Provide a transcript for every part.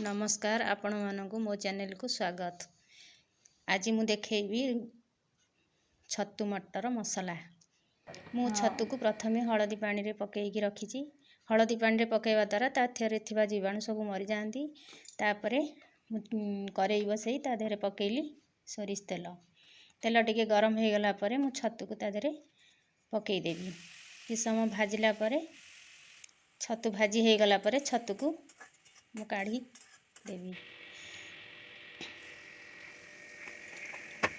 नमस्कार आपण मानकु मो चैनल को स्वागत। आज मु देखैबी छतु मटर मसला। मु छतु को प्रथमे हळदी पानी रे पकेइकी रखिची। हळदी पानी रे पकेइबा द्वारा ता थेरे थिबा जीवाणु सब मरि जांती। तापरे करेई बसई ता देहरे पकेइली सरिष तेल। तेल टिके गरम हे गला परे मु छतु को ता देहरे पकेइ देबी। कि समय भाजिला परे छतु भाजी हे गला परे छतु को मु काढ़ी देवी।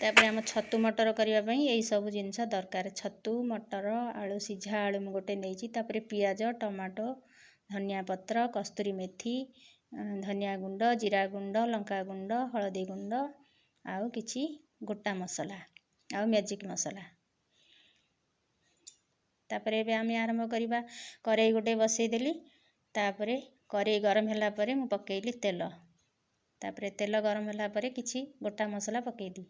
तापर आम छतु मटर करबा पई एई सब जिनस दरकार। छतु मटर आलू सिझा आलू मु गोटे नेची। तापर पियाज टमाटो धनिया पत्र कस्तूरी मेथी धनिया गुंड जीरा गुंड लंका गुंड हळदी गुंड आउ किछि गोटा मसला आउ मैजिक मसला। तापर एबे आम आरंभ करबा। करेई गोटे बसई देली। तापर करेई गरम होला परे मु पकेइली तेल। तापर तेल गरम होला परे किछि गोटा मसला पकेइ दी।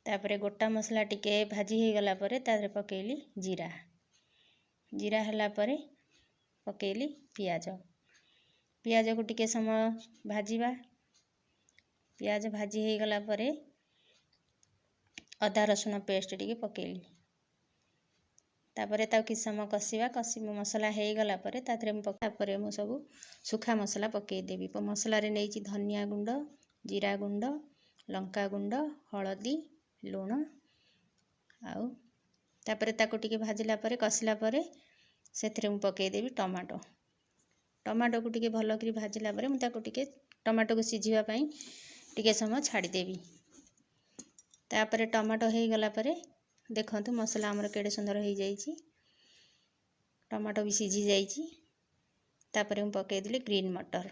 तापर गोटा मसला टिके भाजी हे गला परे तारे पकेइली जीरा। जीरा होला परे पकेइली पियाज। पियाज को टिके समय भाजीबा। पियाज भाजी हे गला परे अदा रसुन पेस्ट टिके पकेइली। तापर ता कि समय कसिबा। कसी मसला हे गला परे तारे मु सब सुखा मसला पकेइ देबी। मसला रे नेची धनिया गुंड जीरा गुंड लंका गुंड हळदी लूण आउ तापर ताको टिके भाजिला परे कसिला परे सेथरे मु पकेइ देबी टमाटो। टमाटो को टिके भलो करी भाजिला परे मु ताको टिके टमाटो को सिझिबा पई टिके समय छाडी देबी। तापर टमाटो हे गला परे देखंतु मसला हमर केडे सुंदर हे जाईची। टमाटो भी सिझी जाईची। तापर मु पकेइ देली ग्रीन मटर।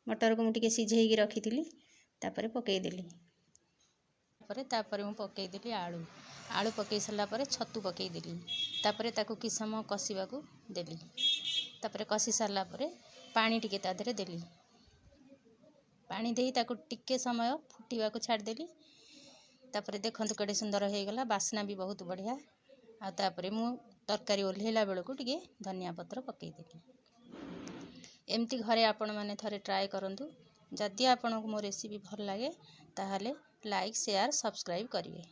मटर को मु टिके सिझेइकी रखिथिली तापर पकेइ देली। तापर मु पकेइ देली आलू। आलू पकेइ सला परे छतु पकेइ देली। तापर ताको कि समय कसिबा को देली। तापर कसी सला परे पानी टिके ता देरे देली। पानी देई ताको टिके समय फुटीबा को छाड देली। तापर देखंतु केडे सुंदर हे गला। बासना भी बहुत बढ़िया। आ तापर मु तरकारी ओल्हेला बेल को टिके धनिया पत्र पकेइ देली। एमती घरे आपण माने थरे ट्राई करंतु। जदि आपन को मो रेसिपी भल लागे ताहाले लाइक शेयर सब्सक्राइब करिवे।